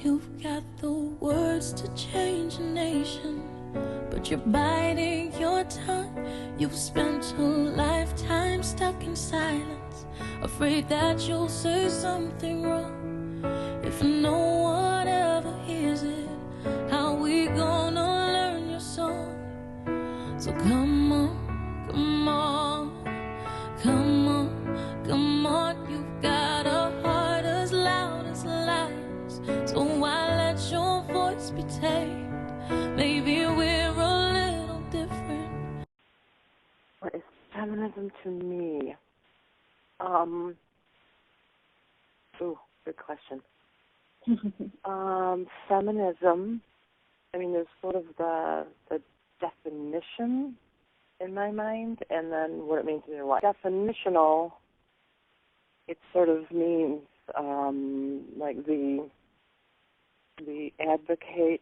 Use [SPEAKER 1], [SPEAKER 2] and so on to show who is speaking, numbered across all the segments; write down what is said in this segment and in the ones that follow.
[SPEAKER 1] You've got the words to change a nation, but you're biting your tongue. You've spent a lifetime stuck in silence, afraid that you'll say something wrong. If no one ever hears it, how we gonna learn your song? So come on, come on, come on, come on. You've got a heart as loud as lions, so why let your voice be tamed? Maybe we're a little different.
[SPEAKER 2] What is feminism to me? Good question. Feminism, I mean, there's sort of the definition in my mind, and then what it means in your life. Definitional, it sort of means like the advocacy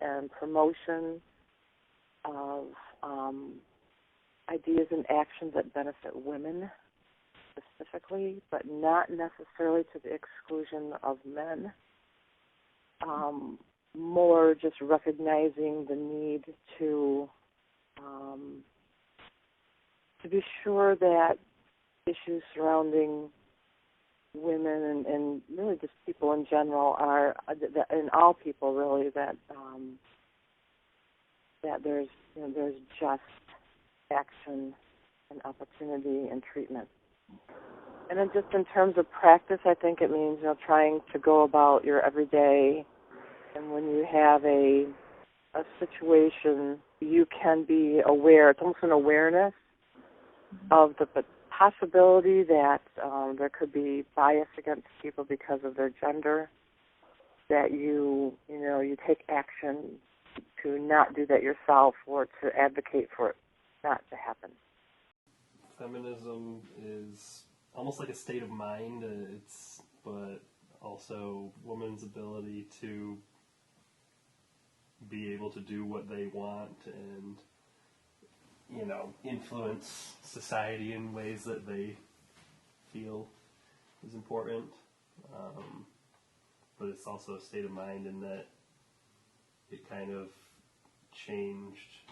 [SPEAKER 2] and promotion of ideas and actions that benefit women specifically, but not necessarily to the exclusion of men. More just recognizing the need to be sure that issues surrounding women and really just people in general are, and all people really, that there's just action and opportunity and treatment. And then just in terms of practice, I think it means trying to go about your everyday, and when you have a situation, you can be aware. It's almost an awareness of the possibility that there could be bias against people because of their gender, that you take action to not do that yourself or to advocate for it not to happen.
[SPEAKER 3] Feminism is almost like a state of mind, but also women's ability to be able to do what they want and influence society in ways that they feel is important. But it's also a state of mind in that it kind of changed,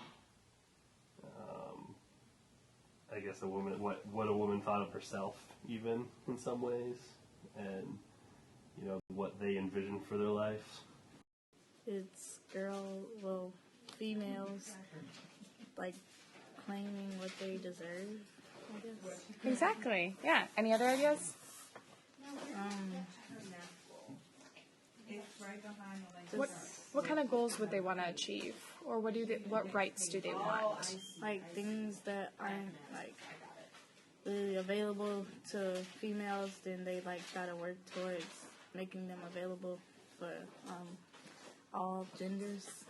[SPEAKER 3] I guess, what a woman thought of herself, even in some ways, and what they envisioned for their life.
[SPEAKER 4] It's females like claiming what they deserve, I guess.
[SPEAKER 5] Exactly. Yeah. Any other ideas? What kind of goals would they want to achieve, or what rights do they want?
[SPEAKER 4] Like things that aren't like really available to females, then they gotta work towards making them available for all genders.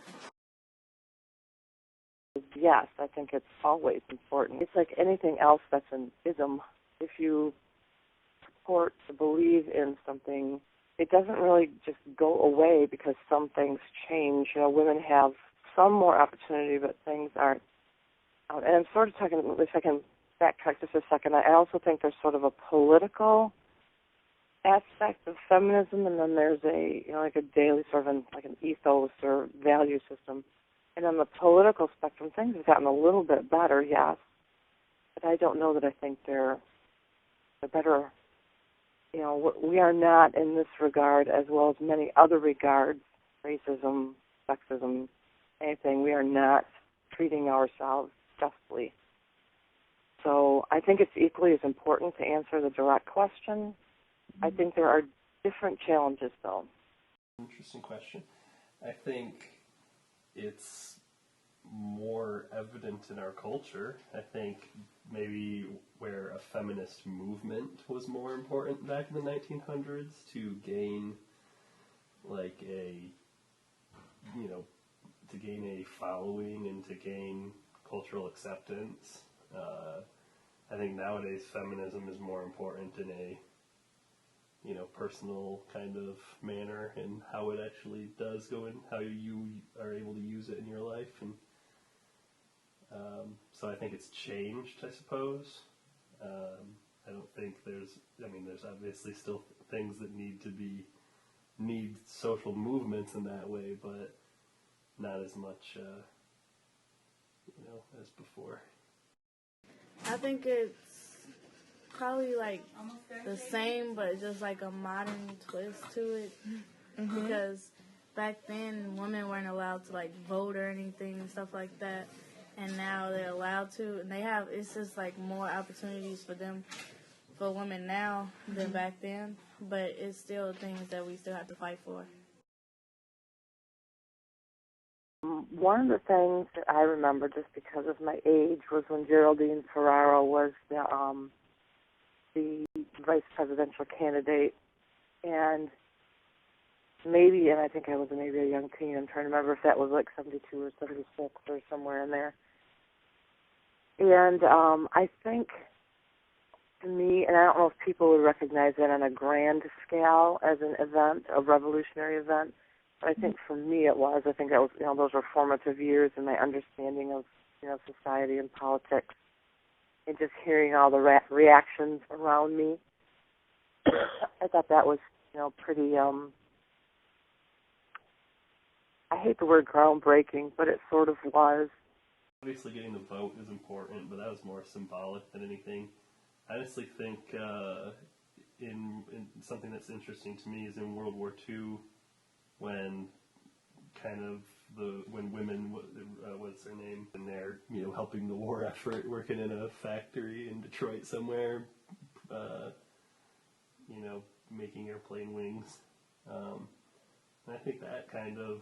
[SPEAKER 2] Yes, I think it's always important. It's like anything else that's an ism. If you support or believe in something, it doesn't really just go away because some things change. Women have some more opportunity, but things aren't. And I'm sort of talking, if I can backtrack just a second, I also think there's sort of a political aspect of feminism, and then there's a daily sort of an ethos or value system. And on the political spectrum, things have gotten a little bit better, yes, but I don't know that I think they're better. We are not in this regard, as well as many other regards, racism, sexism, anything, we are not treating ourselves justly. So I think it's equally as important to answer the direct question. I think there are different challenges, though.
[SPEAKER 3] Interesting question. I think it's more evident in our culture. I think maybe where a feminist movement was more important back in the 1900s to gain a following and to gain cultural acceptance. I think nowadays feminism is more important in a personal kind of manner, and how it actually does go in, how you are able to use it in your life. And so I think it's changed, I suppose. I don't think there's obviously still things that need to be need social movements in that way, but not as much, as before.
[SPEAKER 4] I think it's probably like the same, but just like a modern twist to it. Because back then, women weren't allowed to like vote or anything and stuff like that, and now they're allowed to, and it's just like more opportunities for women now than back then. But it's still things that we still have to fight for.
[SPEAKER 2] One of the things that I remember, just because of my age, was when Geraldine Ferraro was the vice presidential candidate, and I think I was maybe a young teen. I'm trying to remember if that was like 72 or 76 or somewhere in there. And I think, to me, and I don't know if people would recognize that on a grand scale as an event, a revolutionary event, but I think for me it was. I think that was, those were formative years in my understanding of, society and politics, and just hearing all the reactions around me. I thought that was, pretty, I hate the word groundbreaking, but it sort of was.
[SPEAKER 3] Obviously getting the vote is important, but that was more symbolic than anything. I honestly think in something that's interesting to me is in World War II, when when women, what's their name, and they're, helping the war effort, working in a factory in Detroit somewhere, making airplane wings. And I think that kind of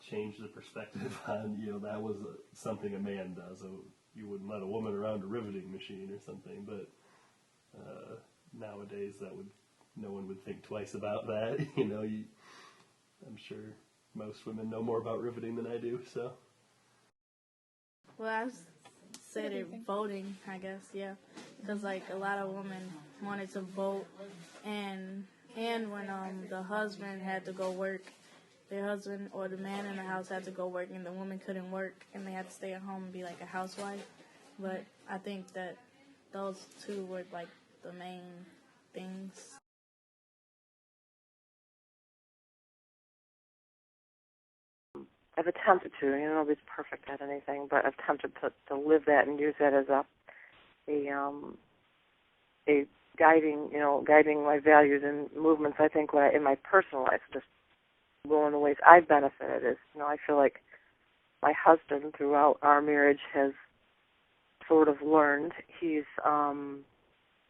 [SPEAKER 3] changed the perspective on, that was something a man does. So you wouldn't let a woman around a riveting machine or something, but nowadays no one would think twice about that. I'm sure most women know more about riveting than I do, so.
[SPEAKER 4] Well, I said it, voting, I guess, yeah. Because, like, a lot of women wanted to vote, and when the husband had to go work, their husband or the man in the house had to go work, and the woman couldn't work, and they had to stay at home and be like a housewife. But I think that those two were like the main things.
[SPEAKER 2] I've attempted to, nobody's perfect at anything, but I've attempted to live that and use that as a guiding my values and movements. I think in my personal life, just one of the ways I've benefited is, I feel like my husband throughout our marriage has sort of learned. He's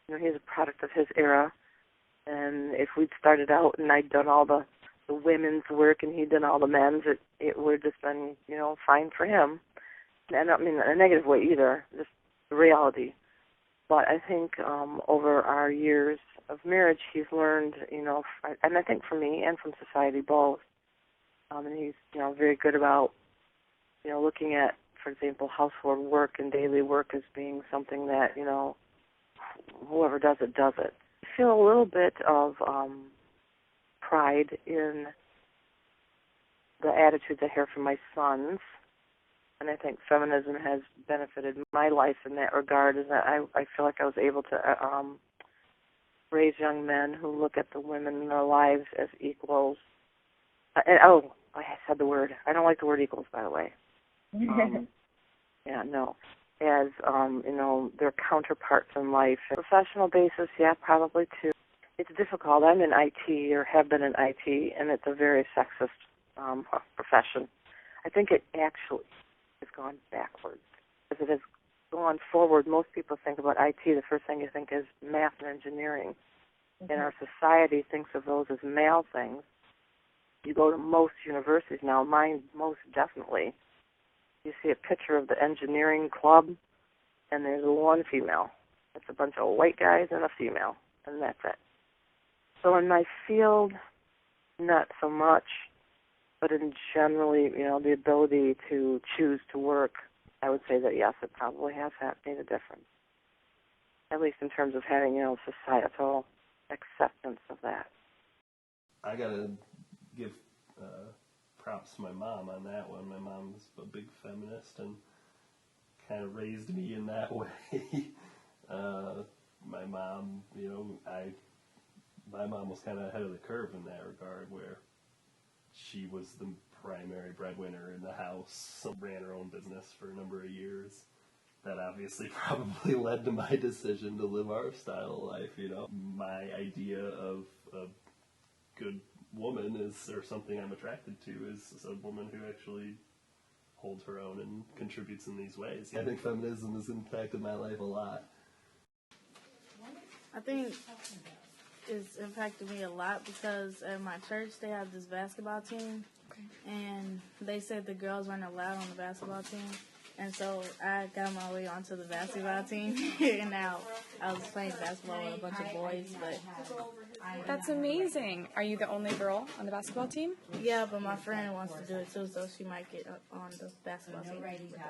[SPEAKER 2] he's a product of his era, and if we'd started out and I'd done all the women's work and he'd done all the men's, it would have just been, fine for him. And I don't mean in a negative way either, just the reality. But I think over our years of marriage, he's learned, and I think from me and from society both, and he's, very good about, looking at, for example, household work and daily work as being something that, whoever does it, does it. I feel a little bit of pride in the attitudes I hear from my sons, and I think feminism has benefited my life in that regard, is that I feel like I was able to raise young men who look at the women in their lives as equals. I said the word. I don't like the word equals, by the way. As, their counterparts in life. Professional basis, yeah, probably too. It's difficult. I'm in IT, or have been in IT, and it's a very sexist profession. I think it actually has gone backwards. As it has gone forward, most people think about IT, the first thing you think is math and engineering. Mm-hmm. And our society thinks of those as male things. You go to most universities now, mine most definitely, you see a picture of the engineering club, and there's one female. It's a bunch of white guys and a female, and that's it. So in my field, not so much, but in generally, the ability to choose to work, I would say that yes, it probably has made a difference. At least in terms of having, societal acceptance of that.
[SPEAKER 3] I gotta give props to my mom on that one. My mom's a big feminist and kind of raised me in that way. My mom, I my mom was kind of ahead of the curve in that regard, where she was the primary breadwinner in the house, ran her own business for a number of years. That obviously probably led to my decision to live our style of life, you know. My idea of a good woman is, or something I'm attracted to, is a woman who actually holds her own and contributes in these ways. I think feminism has impacted my life a lot.
[SPEAKER 4] I think it's impacted me a lot because at my church they have this basketball team, and they said the girls weren't allowed on the basketball team, and so I got my way onto the basketball team, and now I was playing basketball with a bunch of boys. But
[SPEAKER 5] That's amazing. Are you the only girl on the basketball team?
[SPEAKER 4] yeah, but my friend wants to do it too, so she might get on the basketball team with us.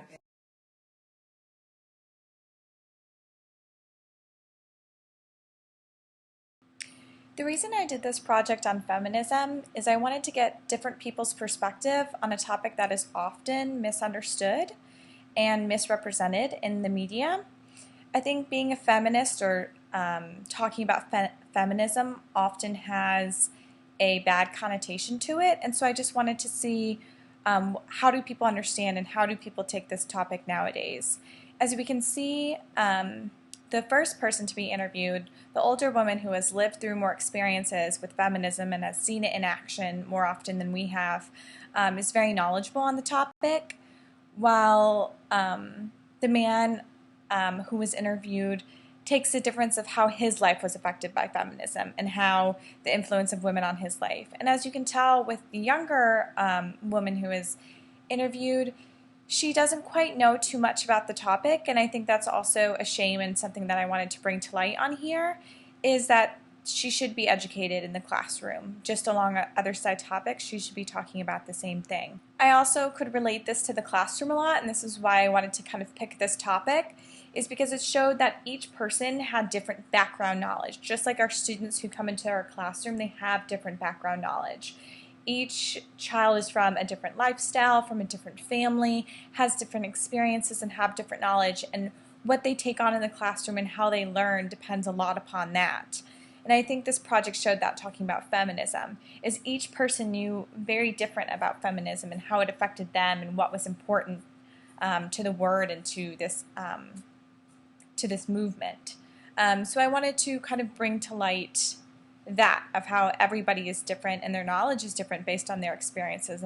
[SPEAKER 6] The reason I did this project on feminism is I wanted to get different people's perspective on a topic that is often misunderstood and misrepresented in the media. I think being a feminist or talking about feminism often has a bad connotation to it, and so I just wanted to see how do people understand and how do people take this topic nowadays. As we can see, the first person to be interviewed, the older woman who has lived through more experiences with feminism and has seen it in action more often than we have, is very knowledgeable on the topic, while the man who was interviewed takes the difference of how his life was affected by feminism and how the influence of women on his life. And as you can tell with the younger woman who is interviewed, she doesn't quite know too much about the topic, and I think that's also a shame, and something that I wanted to bring to light on here is that she should be educated in the classroom. Just along other side topics, she should be talking about the same thing. I also could relate this to the classroom a lot, and this is why I wanted to kind of pick this topic, is because it showed that each person had different background knowledge. Just like our students who come into our classroom, they have different background knowledge. Each child is from a different lifestyle, from a different family, has different experiences and have different knowledge, and what they take on in the classroom and how they learn depends a lot upon that. And I think this project showed that, talking about feminism, is each person knew very different about feminism and how it affected them and what was important to the word and to this movement. So I wanted to kind of bring to light that of how everybody is different and their knowledge is different based on their experiences.